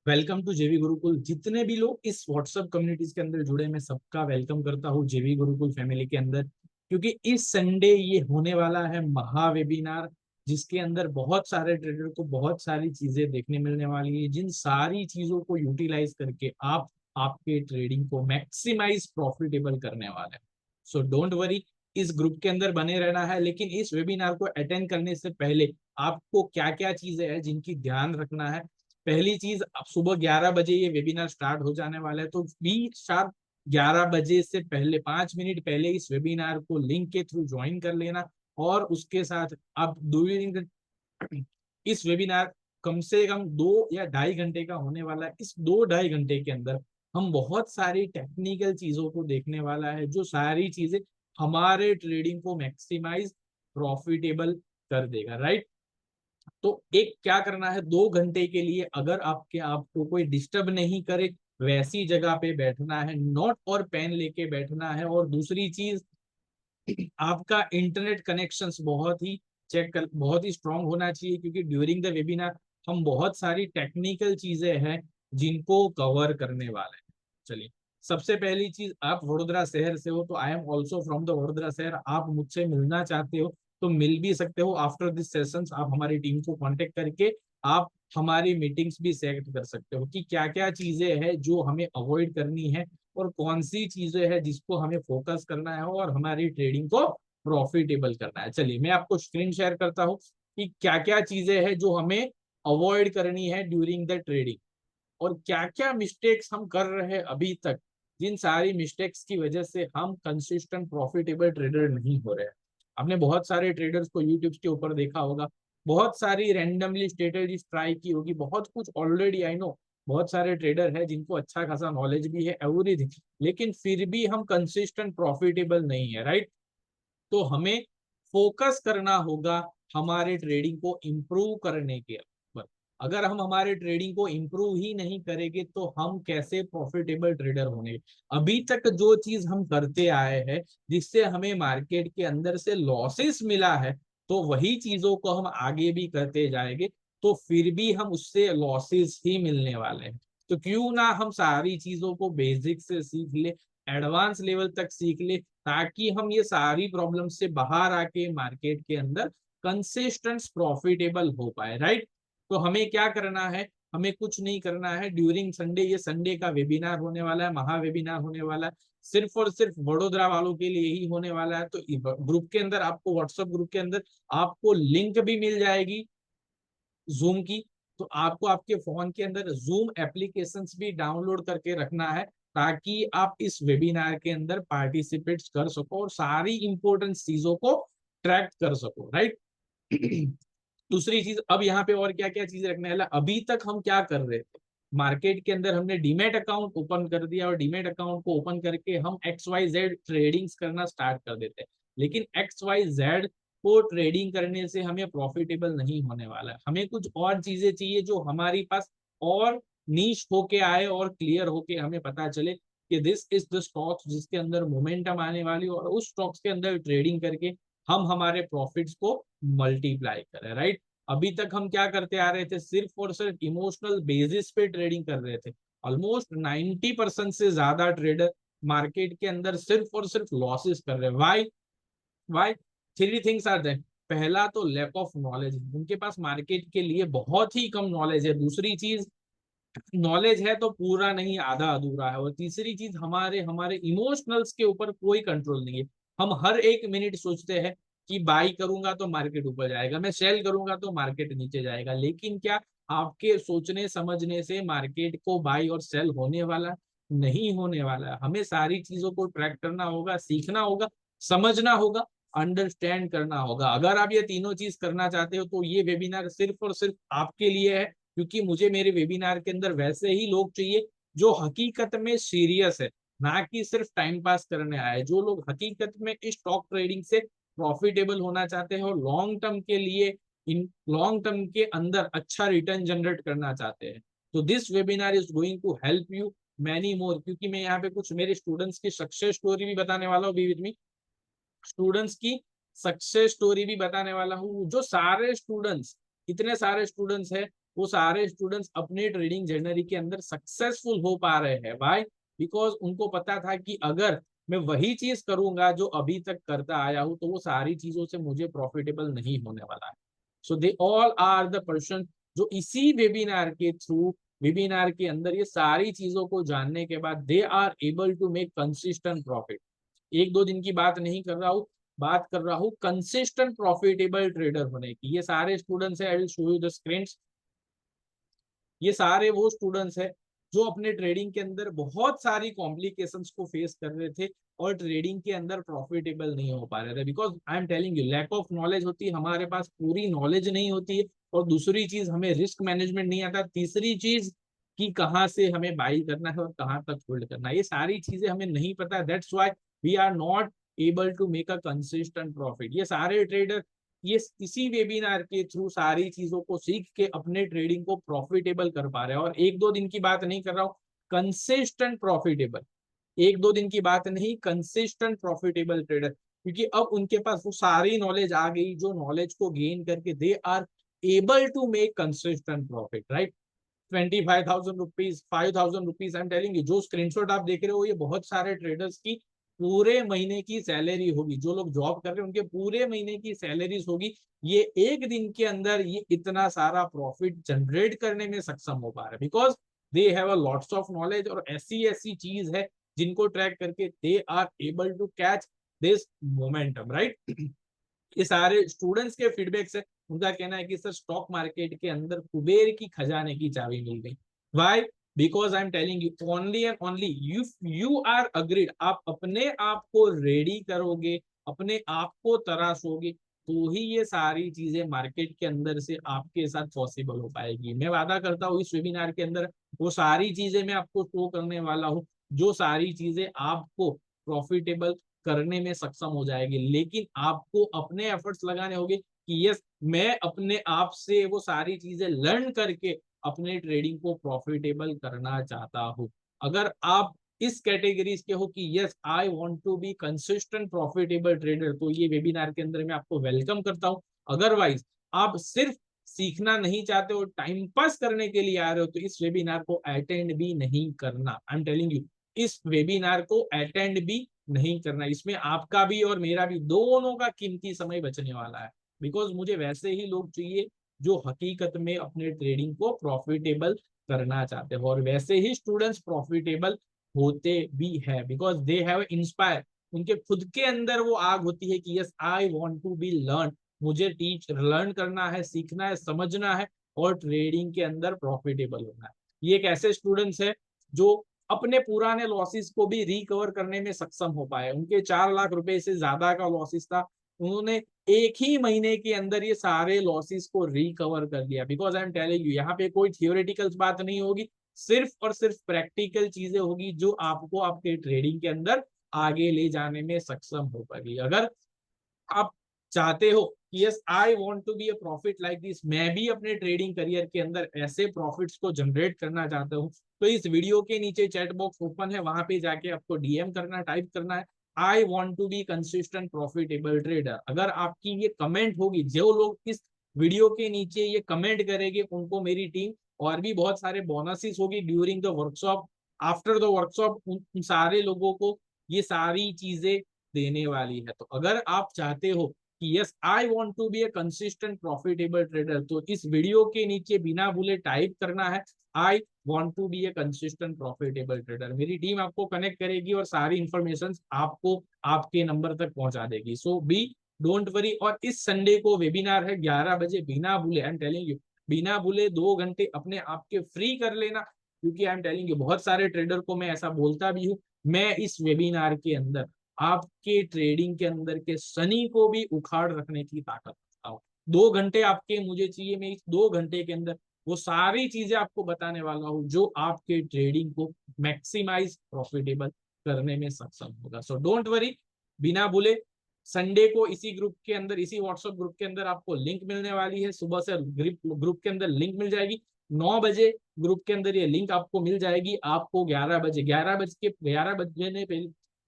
Welcome to जेवी गुरुकुल। जितने भी लोग इस व्हाट्सएप कम्युनिटीज के अंदर जुड़े, मैं सबका वेलकम करता हूँ जेवी गुरुकुल फैमिली के अंदर। क्योंकि इस संडे ये होने वाला है महा वेबिनार, जिसके अंदर बहुत सारे ट्रेडर को बहुत सारी चीजें देखने मिलने वाली है, जिन सारी चीजों को यूटिलाइज करके आप आपके ट्रेडिंग को मैक्सिमाइज प्रॉफिटेबल करने वाले हैं। सो डोंट वरी, इस ग्रुप के अंदर बने रहना है। लेकिन इस वेबिनार को अटेंड करने से पहले आपको क्या क्या चीजें हैं जिनकी ध्यान रखना है। पहली चीज, अब सुबह 11 बजे ये वेबिनार स्टार्ट हो जाने वाला है, तो बी शार्प 11 बजे से पहले 5 मिनट पहले इस वेबिनार को लिंक के थ्रू ज्वाइन कर लेना। और उसके साथ आप ड्यूरिंग इस वेबिनार कम से कम 2 या ढाई घंटे का होने वाला है। इस 2 ढाई घंटे के अंदर हम बहुत सारी टेक्निकल चीजों को देखने वाला है, जो सारी चीजें हमारे ट्रेडिंग को मैक्सिमाइज प्रॉफिटेबल कर देगा, राइट। तो एक क्या करना है, 2 घंटे के लिए अगर आपको कोई डिस्टर्ब नहीं करे, वैसी जगह पे बैठना है, नोट और पेन लेके बैठना है। और दूसरी चीज, आपका इंटरनेट कनेक्शंस बहुत ही स्ट्रांग होना चाहिए, क्योंकि ड्यूरिंग द वेबिनार हम बहुत सारी टेक्निकल चीजें हैं जिनको कवर करने वाले हैं। चलिए, सबसे पहली चीज, आप वडोदरा शहर से हो तो I am also from the Vadodara शहर। आप मुझसे मिलना चाहते हो तो मिल भी सकते हो। आफ्टर दिस सेशंस आप हमारी टीम को कांटेक्ट करके आप हमारी मीटिंग्स भी सेलेक्ट कर सकते हो कि क्या क्या चीजें हैं जो हमें अवॉइड करनी है और कौन सी चीजें हैं जिसको हमें फोकस करना है और हमारी ट्रेडिंग को प्रॉफिटेबल करना है। चलिए, मैं आपको स्क्रीन शेयर करता हूँ कि क्या क्या चीजें हैं जो हमें अवॉइड करनी है ड्यूरिंग द ट्रेडिंग, और क्या क्या मिस्टेक्स हम कर रहे हैं अभी तक, जिन सारी मिस्टेक्स की वजह से हम कंसिस्टेंट प्रॉफिटेबल ट्रेडर नहीं हो रहे हैं। आपने बहुत सारे ट्रेडर्स को यूट्यूब के ऊपर देखा होगा, बहुत सारी रैंडमली स्ट्रेटेजीज ट्राई की होगी, बहुत कुछ ऑलरेडी आई नो। बहुत सारे ट्रेडर है जिनको अच्छा खासा नॉलेज भी है, एवरीथिंग, लेकिन फिर भी हम कंसिस्टेंट प्रॉफिटेबल नहीं है, राइट। तो हमें फोकस करना होगा हमारे ट्रेडिंग को इम्प्रूव करने के ऊपर। अगर हम हमारे ट्रेडिंग को इम्प्रूव ही नहीं करेंगे तो हम कैसे प्रॉफिटेबल ट्रेडर होंगे। अभी तक जो चीज हम करते आए हैं, जिससे हमें मार्केट के अंदर से लॉसेस मिला है, तो वही चीजों को हम आगे भी करते जाएंगे, तो फिर भी हम उससे लॉसेस ही मिलने वाले हैं। तो क्यों ना हम सारी चीजों को बेसिक से सीख ले, एडवांस लेवल तक सीख ले, ताकि हम ये सारी प्रॉब्लम से बाहर आके मार्केट के अंदर कंसिस्टेंट प्रॉफिटेबल हो पाए, राइट। तो हमें क्या करना है, हमें कुछ नहीं करना है ड्यूरिंग संडे। ये संडे का वेबिनार होने वाला है, महा वेबिनार होने वाला है, सिर्फ और सिर्फ वडोदरा वालों के लिए ही होने वाला है। तो ग्रुप के अंदर आपको, व्हाट्सएप ग्रुप के अंदर आपको लिंक भी मिल जाएगी जूम की। तो आपको आपके फोन के अंदर जूम एप्लीकेशंस भी डाउनलोड करके रखना है, ताकि आप इस वेबिनार के अंदर पार्टिसिपेट कर सको और सारी इंपॉर्टेंट चीजों को ट्रैक कर सको, राइट। दूसरी चीज, अब यहाँ पे और क्या क्या चीज रखने वाला, अभी तक हम क्या कर रहे थे, मार्केट के अंदर हमने डीमेट अकाउंट ओपन कर दिया और डीमेट अकाउंट को ओपन करके हम एक्स वाई जेड ट्रेडिंग्स करना स्टार्ट कर देते हैं। लेकिन एक्स वाई जेड को ट्रेडिंग करने से हमें प्रॉफिटेबल नहीं होने वाला है। हमें कुछ और चीजें चाहिए जो हमारी पास और नीश होके आए और क्लियर होके हमें पता चले कि दिस इज द स्टॉक्स जिसके अंदर मोमेंटम आने वाली, और उस स्टॉक्स के अंदर ट्रेडिंग करके हम हमारे प्रॉफिट्स को मल्टीप्लाई करें, राइट। अभी तक हम क्या करते आ रहे थे, सिर्फ और सिर्फ इमोशनल बेसिस पे ट्रेडिंग कर रहे थे। ऑलमोस्ट 90% से ज्यादा ट्रेडर मार्केट के अंदर सिर्फ और सिर्फ लॉसेस कर रहे हैं। Why 3 things are there. पहला तो लैक ऑफ नॉलेज, उनके पास मार्केट के लिए बहुत ही कम नॉलेज है। दूसरी चीज, नॉलेज है तो पूरा नहीं, आधा अधूरा है। और तीसरी चीज, हमारे हमारे इमोशनल्स के ऊपर कोई कंट्रोल नहीं है। हम हर एक मिनट सोचते हैं कि बाई करूंगा तो मार्केट ऊपर जाएगा, मैं सेल करूंगा तो मार्केट नीचे जाएगा। लेकिन क्या आपके सोचने समझने से मार्केट को बाई और सेल होने वाला नहीं होने वाला है। हमें सारी चीजों को ट्रैक करना होगा, सीखना होगा, समझना होगा, अंडरस्टैंड करना होगा। अगर आप ये तीनों चीज करना चाहते हो तो ये वेबिनार सिर्फ और सिर्फ आपके लिए है। क्योंकि मुझे मेरे वेबिनार के अंदर वैसे ही लोग चाहिए जो हकीकत में सीरियस है, ना कि सिर्फ टाइम पास करने आए। जो लोग हकीकत में इस स्टॉक ट्रेडिंग से प्रॉफिटेबल होना चाहते हैं और लॉन्ग टर्म के लिए, इन लॉन्ग टर्म के अंदर अच्छा रिटर्न जनरेट करना चाहते हैं। तो this webinar is going to help you many more. क्योंकि मैं यहाँ पे कुछ मेरे स्टूडेंट्स की सक्सेस स्टोरी भी बताने वाला हूँ, बी विद मी। स्टूडेंट्स की सक्सेस स्टोरी भी बताने वाला हूँ, जो सारे स्टूडेंट्स, इतने सारे स्टूडेंट्स हैं वो सारे स्टूडेंट्स अपने ट्रेडिंग जर्नी के अंदर सक्सेसफुल हो पा रहे हैं। व्हाई? बिकॉज उनको पता था कि अगर मैं वही चीज करूंगा जो अभी तक करता आया हूं तो वो सारी चीजों से मुझे प्रॉफिटेबल नहीं होने वाला है। So they all are the person जो इसी वेबिनार के थ्रू, वेबिनार के अंदर ये सारी चीजों को जानने के बाद they are able to make consistent profit. एक दो दिन की बात नहीं कर रहा हूँ, बात कर रहा हूँ कंसिस्टेंट प्रॉफिटेबल ट्रेडर होने की। ये सारे स्टूडेंट्स है, I will show you the screen. ये सारे वो स्टूडेंट्स हैं जो अपने ट्रेडिंग के अंदर बहुत सारी कॉम्प्लिकेशंस को फेस कर रहे थे और ट्रेडिंग के अंदर प्रॉफिटेबल नहीं हो पा रहे थे। Because I am telling you, lack of knowledge होती है, हमारे पास पूरी नॉलेज नहीं होती है। और दूसरी चीज, हमें रिस्क मैनेजमेंट नहीं आता। तीसरी चीज कि कहाँ से हमें बाई करना है और कहाँ तक होल्ड करना है, ये सारी चीजें हमें नहीं पता। That's why we are not able to make a consistent profit. ये सारे ट्रेडर ये इसी वेबिनार के थ्रू सारी चीजों को सीख के अपने ट्रेडिंग को प्रॉफिटेबल कर पा रहे हैं। और एक दो दिन की बात नहीं कर रहा हूँ, कंसिस्टेंट प्रॉफिटेबल। एक दो दिन की बात नहीं, कंसिस्टेंट प्रॉफिटेबल ट्रेडर। क्योंकि अब उनके पास वो सारी नॉलेज आ गई, जो नॉलेज को गेन करके they are able to make consistent profit, right. 25,000 rupees, 5,000 rupees, I am telling you, जो स्क्रीनशॉट आप देख रहे हो ये बहुत सारे ट्रेडर्स की पूरे महीने की सैलरी होगी। जो लोग जॉब कर रहे हैं उनके पूरे महीने की सैलरीज होगी। ये एक दिन के अंदर ये इतना सारा प्रॉफिट जनरेट करने में सक्षम हो पा रहे हैं because they have a lots of knowledge. और ऐसी ऐसी चीज है जिनको ट्रैक करके they are able to catch this momentum, right. ये सारे स्टूडेंट्स के फीडबैक्स है। उनका कहना है कि सर स्टॉक मार्केट के अंदर कुबेर की खजाने की चाबी मिल गई। Why? Because I am telling you only and only you are agreed. आप अपने आप को रेडी करोगे, अपने आप को तराशोगे, तो ही ये सारी चीजें मार्केट के अंदर से आपके साथ पॉसिबल हो पाएगी। मैं वादा करता हूँ इस वेबिनार के अंदर वो सारी चीजें मैं आपको शो करने वाला हूँ, जो सारी चीजें आपको प्रॉफिटेबल करने में सक्षम हो जाएगी। लेकिन आपको अपने एफर्ट्स लगाने होंगे कि यस, मैं अपने आप से वो सारी चीजें लर्न करके अपने ट्रेडिंग को प्रॉफिटेबल करना चाहता हूँ। अगर आप इस कैटेगरीज के हो कि yes I want to be consistent profitable trader, तो ये वेबिनार के अंदर मैं आपको वेलकम करता हूँ। अदरवाइज आप सिर्फ सीखना नहीं चाहते हो, टाइम पास करने के लिए आ रहे हो, तो इस वेबिनार को अटेंड भी नहीं करना। आई एम टेलिंग यू, इस वेबिनार को अटेंड भी नहीं करना। इसमें आपका भी और मेरा भी दोनों का कीमती समय बचने वाला है। बिकॉज मुझे वैसे ही लोग चाहिए जो हकीकत में अपने ट्रेडिंग को प्रॉफिटेबल करना चाहते हैं। और वैसे ही स्टूडेंट्स प्रॉफिटेबल होते भी है बिकॉज दे हैव इंस्पायर। उनके खुद के अंदर वो आग होती है कि yes I want to be learn. मुझे टीच लर्न करना है, सीखना है, समझना है और ट्रेडिंग के अंदर प्रॉफिटेबल होना है। ये एक ऐसे स्टूडेंट्स है जो अपने पुराने लॉसेस को भी रिकवर करने में सक्षम हो पाए। उनके 4 लाख रुपए से ज्यादा का लॉसेस था, उन्होंने एक ही महीने के अंदर ये सारे लॉसेस को रिकवर कर लिया। Because I am telling you, यहाँ पे कोई थियोरेटिकल बात नहीं होगी, सिर्फ और सिर्फ प्रैक्टिकल चीजें होगी जो आपको आपके ट्रेडिंग के अंदर आगे ले जाने में सक्षम हो पाएगी। अगर आप चाहते हो कि yes I want to be a profit like this, मैं भी अपने ट्रेडिंग करियर के अंदर ऐसे प्रॉफिट्स को जनरेट करना चाहता हूँ, तो इस वीडियो के नीचे चैट बॉक्स ओपन है, वहां पे जाके आपको डीएम करना, टाइप करना है I want to be consistent profitable trader. अगर आपकी ये कमेंट होगी, जो लोग इस वीडियो के नीचे ये कमेंट करेंगे उनको मेरी टीम और भी बहुत सारे बोनसेस होगी during the workshop, after the workshop, उन सारे लोगों को ये सारी चीजें देने वाली है। तो अगर आप चाहते हो कि yes I want to be a consistent profitable trader, तो इस वीडियो के नीचे बिना भूले टाइप करना है I want to be a consistent profitable trader. मेरी टीम आपको कनेक्ट करेगी और सारी इंफॉर्मेशन आपको आपके नंबर तक पहुंचा देगी। सो बी डोंट वरी। और इस संडे को वेबिनार है 11 बजे, बिना भूले, आई एम टेलिंग यू, बिना भूले 2 घंटे अपने आप के फ्री कर लेना। क्योंकि आई एम टेलिंग यू, बहुत सारे ट्रेडर को मैं ऐसा बोलता भी हूँ, मैं इस वेबिनार के अंदर आपके ट्रेडिंग के अंदर के शनि को भी उखाड़ रखने की ताकत रखता हूँ। 2 घंटे आपके मुझे चाहिए, मैं इस 2 घंटे के अंदर वो सारी चीजें आपको बताने वाला हूँ जो आपके ट्रेडिंग को मैक्सिमाइज प्रॉफिटेबल करने में सक्षम होगा। सो डोंट वरी, बिना भूले संडे को इसी ग्रुप के अंदर, इसी व्हाट्सएप ग्रुप के अंदर आपको लिंक मिलने वाली है। सुबह से ग्रुप के अंदर लिंक मिल जाएगी, 9 बजे ग्रुप के अंदर ये लिंक आपको मिल जाएगी। आपको 11 बजे,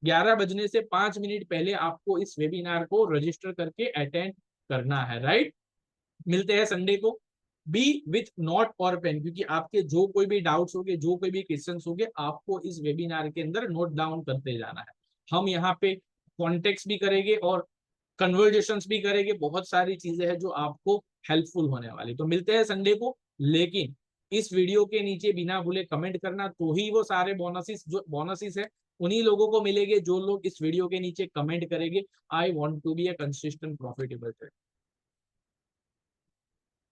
11 बजने से 5 मिनट पहले आपको इस वेबिनार को रजिस्टर करके अटेंड करना है, राइट। मिलते हैं संडे को। बी विथ नोट और पेन, क्योंकि आपके जो कोई भी डाउट्स होंगे, जो कोई भी क्वेश्चंस होंगे, आपको इस वेबिनार के अंदर नोट डाउन करते जाना है। हम यहाँ पे कॉन्टेक्ट भी करेंगे और कन्वर्जेशंस भी करेंगे, बहुत सारी चीजें हैं जो आपको हेल्पफुल होने वाली। तो मिलते हैं संडे को, लेकिन इस वीडियो के नीचे बिना भूले कमेंट करना, तो ही वो सारे बोनसेस जो बोनसेस है उन्हीं लोगों को मिलेंगे जो लोग इस वीडियो के नीचे कमेंट करेंगे, I want to be a consistent profitable trader.